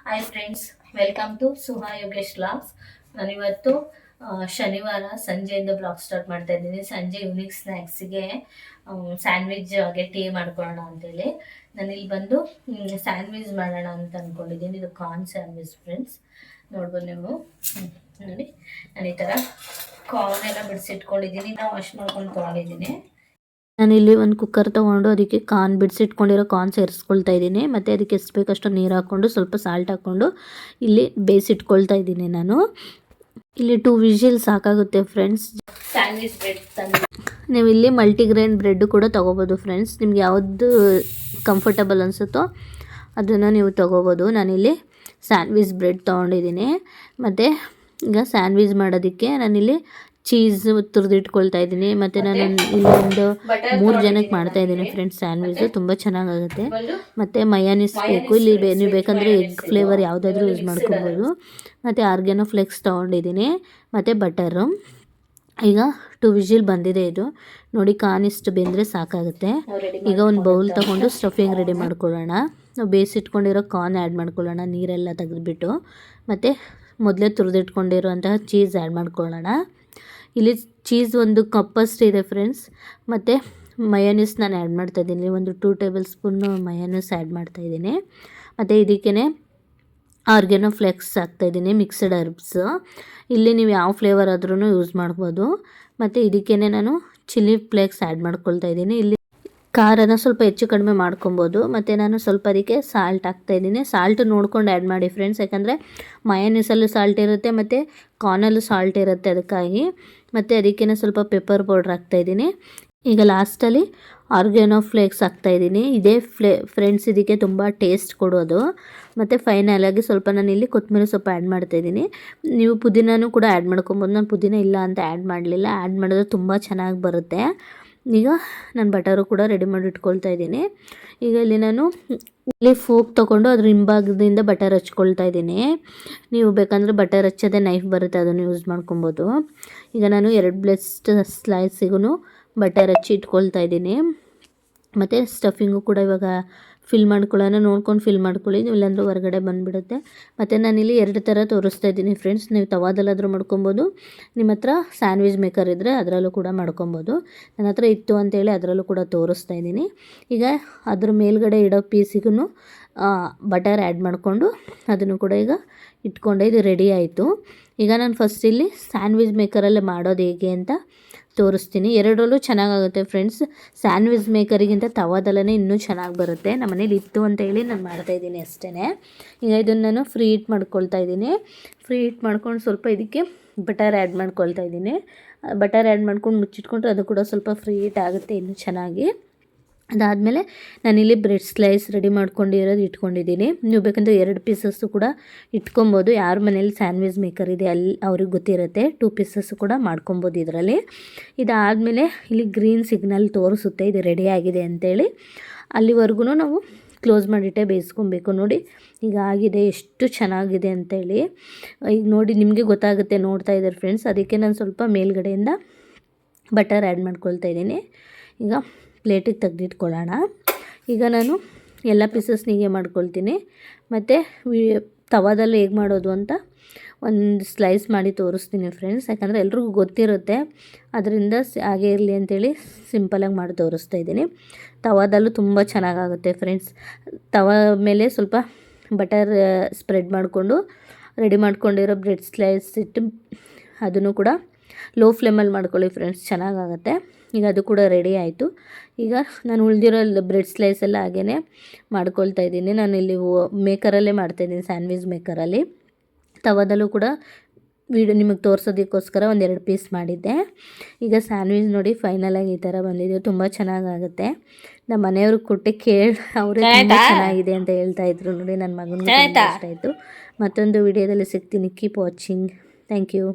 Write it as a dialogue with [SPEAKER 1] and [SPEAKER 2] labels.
[SPEAKER 1] Hi friends, welcome to Suha Yogesh vlogs. ನಾನಿವತ್ತು ಶನಿವಾರ ಸಂಜೆಯಿಂದ ಬ್ಲಾಗ್ ಸ್ಟಾರ್ಟ್ ಮಾಡ್ತಾ ಇದ್ದೀನಿ. ಸಂಜೆ ಯುನಿಕ್ ಸ್ನ್ಯಾಕ್ಸಿಗೆ ಸ್ಯಾಂಡ್ವಿಚ್ಗೆ ಟೀ ಮಾಡ್ಕೊಳ್ಳೋಣ ಅಂತೇಳಿ ನಾನಿಲ್ಲಿ ಬಂದು ಸ್ಯಾಂಡ್ವಿಚ್ ಮಾಡೋಣ ಅಂತ ಅಂದ್ಕೊಂಡಿದ್ದೀನಿ. ಇದು ಕಾರ್ನ್ ಸ್ಯಾಂಡ್ವಿಚ್ ಫ್ರೆಂಡ್ಸ್, ನೋಡ್ಬೋದು ನೀವು. ನೋಡಿ, ನಾನು ಈ ಥರ ಕಾರ್ನ್ ಎಲ್ಲ ಬಿಡಿಸಿಟ್ಕೊಂಡಿದ್ದೀನಿ. ವಾಶ್ ಮಾಡ್ಕೊಂಡು ತೊಗೊಂಡಿದ್ದೀನಿ.
[SPEAKER 2] ನಾನಿಲ್ಲಿ ಒಂದು ಕುಕ್ಕರ್ ತೊಗೊಂಡು ಅದಕ್ಕೆ ಬಿಡಿಸಿಟ್ಕೊಂಡಿರೋ ಕಾರ್ನ್ ಸೇರಿಸ್ಕೊಳ್ತಾ ಇದ್ದೀನಿ. ಮತ್ತು ಅದಕ್ಕೆ ಎಷ್ಟು ಬೇಕಷ್ಟು ನೀರು ಹಾಕ್ಕೊಂಡು ಸ್ವಲ್ಪ ಸಾಲ್ಟ್ ಹಾಕ್ಕೊಂಡು ಇಲ್ಲಿ ಬೇಯಿಸಿಟ್ಕೊಳ್ತಾ ಇದ್ದೀನಿ. ನಾನು ಇಲ್ಲಿ 2 ವಿಷಿಲ್ ಸಾಕಾಗುತ್ತೆ ಫ್ರೆಂಡ್ಸ್.
[SPEAKER 1] ಸ್ಯಾಂಡ್ವಿಚ್ ಬ್ರೆಡ್
[SPEAKER 2] ನೀವು ಇಲ್ಲಿ ಮಲ್ಟಿಗ್ರೇನ್ ಬ್ರೆಡ್ ಕೂಡ ತೊಗೋಬೋದು ಫ್ರೆಂಡ್ಸ್. ನಿಮ್ಗೆ ಯಾವುದು ಕಂಫರ್ಟಬಲ್ ಅನಿಸುತ್ತೋ ಅದನ್ನು ನೀವು ತೊಗೋಬೋದು. ನಾನಿಲ್ಲಿ ಸ್ಯಾಂಡ್ವಿಚ್ ಬ್ರೆಡ್ ತೊಗೊಂಡಿದ್ದೀನಿ. ಮತ್ತು ಈಗ ಸ್ಯಾಂಡ್ವಿಚ್ ಮಾಡೋದಕ್ಕೆ ನಾನಿಲ್ಲಿ ಚೀಸ್ ತುರಿದಿಟ್ಕೊಳ್ತಾ ಇದ್ದೀನಿ. ಮತ್ತು ನಾನು ಇಲ್ಲೊಂದು 3 ಜನಕ್ಕೆ ಮಾಡ್ತಾ ಇದ್ದೀನಿ ಫ್ರೆಂಡ್ಸ್. ಸ್ಯಾಂಡ್ವಿಚ್ ತುಂಬ ಚೆನ್ನಾಗಾಗುತ್ತೆ. ಮತ್ತು ಮಯೋನೀಸ್ ಬೇಕು. ಇಲ್ಲಿ ನೀವು ಬೇಕಂದರೆ ಎಗ್ ಫ್ಲೇವರ್ ಯಾವುದಾದ್ರೂ ಯೂಸ್ ಮಾಡ್ಕೊಬೋದು. ಮತ್ತು ಆರ್ಗ್ಯಾನೋ ಫ್ಲೆಕ್ಸ್ ತೊಗೊಂಡಿದ್ದೀನಿ. ಮತ್ತು ಬಟರು. ಈಗ 2 ವಿಷಿಲ್ ಬಂದಿದೆ. ಇದು ನೋಡಿ, ಇಷ್ಟು ಬೆಂದರೆ ಸಾಕಾಗುತ್ತೆ. ಈಗ ಒಂದು ಬೌಲ್ ತೊಗೊಂಡು ಸ್ಟಫಿಂಗ್ ರೆಡಿ ಮಾಡ್ಕೊಳ್ಳೋಣ. ನಾವು ಬೇಯಿಸಿಟ್ಕೊಂಡಿರೋ ಕಾರ್ನ್ ಆ್ಯಡ್ ಮಾಡ್ಕೊಳ್ಳೋಣ, ನೀರೆಲ್ಲ ತೆಗೆದುಬಿಟ್ಟು. ಮತ್ತು ಮೊದಲೇ ತುರಿದಿಟ್ಕೊಂಡಿರೋಂತಹ ಚೀಸ್ ಆ್ಯಡ್ ಮಾಡ್ಕೊಳ್ಳೋಣ. ಇಲ್ಲಿ ಚೀಸ್ 1 ಕಪ್ಪಷ್ಟು ಇದೆ ಫ್ರೆಂಡ್ಸ್. ಮತ್ತು ಮಯೋನೀಸ್ ನಾನು ಆ್ಯಡ್ ಮಾಡ್ತಾಯಿದ್ದೀನಿ. ಒಂದು 2 ಟೇಬಲ್ ಸ್ಪೂನು ಮಯೋನೀಸ್ ಆ್ಯಡ್ ಮಾಡ್ತಾಯಿದ್ದೀನಿ. ಮತ್ತು ಇದಕ್ಕೇ ಆರ್ಗ್ಯಾನೋ ಫ್ಲೆಕ್ಸ್ ಹಾಕ್ತಾಯಿದ್ದೀನಿ, ಮಿಕ್ಸ್ಡ್ ಹರ್ಬ್ಸು. ಇಲ್ಲಿ ನೀವು ಯಾವ ಫ್ಲೇವರ್ ಆದ್ರೂ ಯೂಸ್ ಮಾಡ್ಬೋದು. ಮತ್ತು ಇದಕ್ಕೇ ನಾನು ಚಿಲ್ಲಿ ಫ್ಲೇಕ್ಸ್ ಆ್ಯಡ್ ಮಾಡ್ಕೊಳ್ತಾ ಇದ್ದೀನಿ. ಇಲ್ಲಿ ಖಾರನ ಸ್ವಲ್ಪ ಹೆಚ್ಚು ಕಡಿಮೆ ಮಾಡ್ಕೊಬೋದು. ಮತ್ತು ನಾನು ಸ್ವಲ್ಪ ಅದಕ್ಕೆ ಸಾಲ್ಟ್ ಹಾಕ್ತಾಯಿದ್ದೀನಿ. ಸಾಲ್ಟ್ ನೋಡ್ಕೊಂಡು ಆ್ಯಡ್ ಮಾಡಿ ಫ್ರೆಂಡ್ಸ್, ಯಾಕಂದರೆ ಮಯೋನೀಸಲ್ಲೂ ಸಾಲ್ಟ್ ಇರುತ್ತೆ ಮತ್ತು ಕಾರ್ನಲ್ಲೂ ಸಾಲ್ಟ್ ಇರುತ್ತೆ, ಅದಕ್ಕಾಗಿ. ಮತ್ತು ಅದಕ್ಕೇ ಸ್ವಲ್ಪ ಪೆಪ್ಪರ್ ಪೌಡ್ರ್ ಹಾಕ್ತಾಯಿದ್ದೀನಿ. ಈಗ ಲಾಸ್ಟಲ್ಲಿ ಆರ್ಗ್ಯಾನೋ ಫ್ಲೇಕ್ಸ್ ಹಾಕ್ತಾಯಿದ್ದೀನಿ. ಇದೇ ಫ್ರೆಂಡ್ಸ್ ಇದಕ್ಕೆ ತುಂಬ ಟೇಸ್ಟ್ ಕೊಡೋದು. ಮತ್ತು ಫೈನಲಾಗಿ ಸ್ವಲ್ಪ ನಾನಿಲ್ಲಿ ಕೊತ್ತಂಬರಿ ಸೊಪ್ಪು ಆ್ಯಡ್ ಮಾಡ್ತಾಯಿದ್ದೀನಿ. ನೀವು ಪುದೀನೂ ಕೂಡ ಆ್ಯಡ್ ಮಾಡ್ಕೊಬೋದು. ನಾನು ಪುದೀನ ಇಲ್ಲ ಅಂತ ಆ್ಯಡ್ ಮಾಡಲಿಲ್ಲ. ಆ್ಯಡ್ ಮಾಡಿದ್ರೆ ತುಂಬ ಚೆನ್ನಾಗಿ ಬರುತ್ತೆ. ಈಗ ನಾನು ಬಟರು ಕೂಡ ರೆಡಿ ಮಾಡಿ ಇಟ್ಕೊಳ್ತಾ ಇದ್ದೀನಿ. ಈಗ ಇಲ್ಲಿ ಫೋಕ್ ತೊಗೊಂಡು ಅದ್ರ ಹಿಂಭಾಗದಿಂದ ಬಟರ್ ಹಚ್ಕೊಳ್ತಾ ಇದ್ದೀನಿ. ನೀವು ಬೇಕಂದರೆ ಬಟರ್ ಹಚ್ಚೋದೇ ನೈಫ್ ಬರುತ್ತೆ, ಅದನ್ನು ಯೂಸ್ ಮಾಡ್ಕೊಬೋದು. ಈಗ ನಾನು 2 ಬ್ರೆಸ್ಟ್ ಸ್ಲೈಸಿಗೂ ಬಟರ್ ಹಚ್ಚಿ ಇಟ್ಕೊಳ್ತಾ ಇದ್ದೀನಿ. ಮತ್ತು ಸ್ಟಫಿಂಗು ಕೂಡ ಇವಾಗ ಫಿಲ್ ಮಾಡ್ಕೊಳ್ಳೋಣ. ನೋಡ್ಕೊಂಡು ಫಿಲ್ ಮಾಡ್ಕೊಳ್ಳಿ, ನೀವು ಇಲ್ಲಾಂದ್ರೆ ಹೊರಗಡೆ ಬಂದುಬಿಡುತ್ತೆ. ಮತ್ತು ನಾನಿಲ್ಲಿ 2 ಥರ ತೋರಿಸ್ತಾ ಇದ್ದೀನಿ ಫ್ರೆಂಡ್ಸ್. ನೀವು ತವಾದಲ್ಲಾದರೂ ಮಾಡ್ಕೊಬೋದು. ನಿಮ್ಮ ಹತ್ರ ಸ್ಯಾಂಡ್ವಿಚ್ ಮೇಕರ್ ಇದ್ದರೆ ಅದರಲ್ಲೂ ಕೂಡ ಮಾಡ್ಕೊಬೋದು. ನನ್ನ ಹತ್ರ ಇತ್ತು ಅಂತೇಳಿ ಅದರಲ್ಲೂ ಕೂಡ ತೋರಿಸ್ತಾ ಇದ್ದೀನಿ. ಈಗ ಅದ್ರ ಮೇಲ್ಗಡೆ ಇಡೋ ಪೀಸಿಗೂ ಬಟರ್ ಆ್ಯಡ್ ಮಾಡಿಕೊಂಡು ಅದನ್ನು ಕೂಡ ಈಗ ಇಟ್ಕೊಂಡೆ. ಇದು ರೆಡಿ ಆಯಿತು. ಈಗ ನಾನು ಫಸ್ಟ್ ಇಲ್ಲಿ ಸ್ಯಾಂಡ್ವಿಚ್ ಮೇಕರಲ್ಲೇ ಮಾಡೋದು ಹೇಗೆ ಅಂತ ತೋರಿಸ್ತೀನಿ. 2ರಲ್ಲೂ ಚೆನ್ನಾಗಾಗುತ್ತೆ ಫ್ರೆಂಡ್ಸ್. ಸ್ಯಾಂಡ್ವಿಚ್ ಮೇಕರಿಗಿಂತ ತವಾದಲ್ಲೇ ಇನ್ನೂ ಚೆನ್ನಾಗಿ ಬರುತ್ತೆ. ನಮ್ಮ ಮನೇಲಿ ಇತ್ತು ಅಂತೇಳಿ ನಾನು ಮಾಡ್ತಾಯಿದ್ದೀನಿ ಅಷ್ಟೇ. ಈಗ ಇದನ್ನು ನಾನು ಫ್ರೀ ಹೀಟ್ ಮಾಡ್ಕೊಳ್ತಾ ಇದ್ದೀನಿ. ಫ್ರೀ ಹೀಟ್ ಮಾಡ್ಕೊಂಡು ಸ್ವಲ್ಪ ಇದಕ್ಕೆ ಬಟರ್ ಆ್ಯಡ್ ಮಾಡ್ಕೊಳ್ತಾ ಇದ್ದೀನಿ. ಬಟರ್ ಆ್ಯಡ್ ಮಾಡ್ಕೊಂಡು ಮುಚ್ಚಿಟ್ಕೊಂಡ್ರೆ ಅದು ಕೂಡ ಸ್ವಲ್ಪ ಫ್ರೀ ಹೀಟ್ ಆಗುತ್ತೆ ಇನ್ನೂ ಚೆನ್ನಾಗಿ. ಅದಾದಮೇಲೆ ನಾನಿಲ್ಲಿ ಬ್ರೆಡ್ ಸ್ಲೈಸ್ ರೆಡಿ ಮಾಡ್ಕೊಂಡಿರೋದು ಇಟ್ಕೊಂಡಿದ್ದೀನಿ. ನೀವು ಬೇಕಂದರೆ 2 ಪೀಸಸ್ಸು ಕೂಡ ಇಟ್ಕೊಬೋದು. ಯಾರ ಮನೇಲಿ ಸ್ಯಾಂಡ್ವಿಚ್ ಮೇಕರ್ ಇದೆ ಅವ್ರಿಗೆ ಗೊತ್ತಿರುತ್ತೆ. 2 ಪೀಸಸ್ಸು ಕೂಡ ಮಾಡ್ಕೊಬೋದು ಇದರಲ್ಲಿ. ಇದಾದಮೇಲೆ ಇಲ್ಲಿ ಗ್ರೀನ್ ಸಿಗ್ನಲ್ ತೋರಿಸುತ್ತೆ ಇದು ರೆಡಿ ಆಗಿದೆ ಅಂತೇಳಿ. ಅಲ್ಲಿವರೆಗೂ ನಾವು ಕ್ಲೋಸ್ ಮಾಡಿಟ್ಟೆ ಬೇಯಿಸ್ಕೊಬೇಕು. ನೋಡಿ, ಈಗ ಆಗಿದೆ, ಎಷ್ಟು ಚೆನ್ನಾಗಿದೆ ಅಂತೇಳಿ. ಈಗ ನೋಡಿ, ನಿಮಗೆ ಗೊತ್ತಾಗುತ್ತೆ ನೋಡ್ತಾ ಇದ್ದಾರೆ ಫ್ರೆಂಡ್ಸ್. ಅದಕ್ಕೆ ನಾನು ಸ್ವಲ್ಪ ಮೇಲ್ಗಡೆಯಿಂದ ಬಟರ್ ಆ್ಯಡ್ ಮಾಡ್ಕೊಳ್ತಾ ಇದ್ದೀನಿ. ಈಗ ಪ್ಲೇಟಿಗೆ ತೆಗೆದಿಟ್ಕೊಳ್ಳೋಣ. ಈಗ ನಾನು ಎಲ್ಲ ಪೀಸಸ್ನ ಹೀಗೆ ಮಾಡ್ಕೊಳ್ತೀನಿ. ಮತ್ತು ತವಾದಲ್ಲಿ ಹೇಗೆ ಮಾಡೋದು ಅಂತ ಒಂದು ಸ್ಲೈಸ್ ಮಾಡಿ ತೋರಿಸ್ತೀನಿ ಫ್ರೆಂಡ್ಸ್. ಯಾಕಂದರೆ ಎಲ್ರಿಗೂ ಗೊತ್ತಿರುತ್ತೆ, ಅದರಿಂದ ಹಾಗೆ ಇರಲಿ ಅಂತೇಳಿ ಸಿಂಪಲಾಗಿ ಮಾಡಿ ತೋರಿಸ್ತಾ ಇದ್ದೀನಿ. ತವಾದಲ್ಲೂ ತುಂಬ ಚೆನ್ನಾಗಾಗುತ್ತೆ ಫ್ರೆಂಡ್ಸ್. ತವ ಮೇಲೆ ಸ್ವಲ್ಪ ಬಟರ್ ಸ್ಪ್ರೆಡ್ ಮಾಡಿಕೊಂಡು ರೆಡಿ ಮಾಡ್ಕೊಂಡಿರೋ ಬ್ರೆಡ್ ಸ್ಲೈಸ್ ಇಟ್ಟು ಅದನ್ನು ಕೂಡ ಲೋ ಫ್ಲೇಮಲ್ಲಿ ಮಾಡ್ಕೊಳ್ಳಿ ಫ್ರೆಂಡ್ಸ್, ಚೆನ್ನಾಗಾಗುತ್ತೆ. ಈಗ ಅದು ಕೂಡ ರೆಡಿ ಆಯಿತು. ಈಗ ನಾನು ಉಳಿದಿರೋ ಬ್ರೆಡ್ ಸ್ಲೈಸ್ ಎಲ್ಲ ಹಾಗೇ ಮಾಡ್ಕೊಳ್ತಾ ಇದ್ದೀನಿ. ನಾನು ಇಲ್ಲಿ ಮೇಕರಲ್ಲೇ ಮಾಡ್ತಾಯಿದ್ದೀನಿ, ಸ್ಯಾಂಡ್ವಿಚ್ ಮೇಕರಲ್ಲಿ. ತವಾದಲ್ಲೂ ಕೂಡ ನಿಮಗೆ ತೋರಿಸೋದಕ್ಕೋಸ್ಕರ 1-2 ಪೀಸ್ ಮಾಡಿದ್ದೆ. ಈಗ ಸ್ಯಾಂಡ್ವಿಚ್ ನೋಡಿ ಫೈನಲಾಗಿ ಈ ಥರ ಬಂದಿದೆ. ತುಂಬ ಚೆನ್ನಾಗಾಗುತ್ತೆ. ನಮ್ಮ ಮನೆಯವ್ರಿಗೆ ಕೊಟ್ಟೆ ಅವರೇ ತುಂಬ ಚೆನ್ನಾಗಿದೆ ಅಂತ ಹೇಳ್ತಾಯಿದ್ರು. ನೋಡಿ, ನನ್ನ ಮಗನಿಗೆ ಇಷ್ಟ ಆಯಿತು. ಮತ್ತೊಂದು ವಿಡಿಯೋದಲ್ಲಿ ಸಿಗ್ತೀನಿ. Keep watching. Thank you.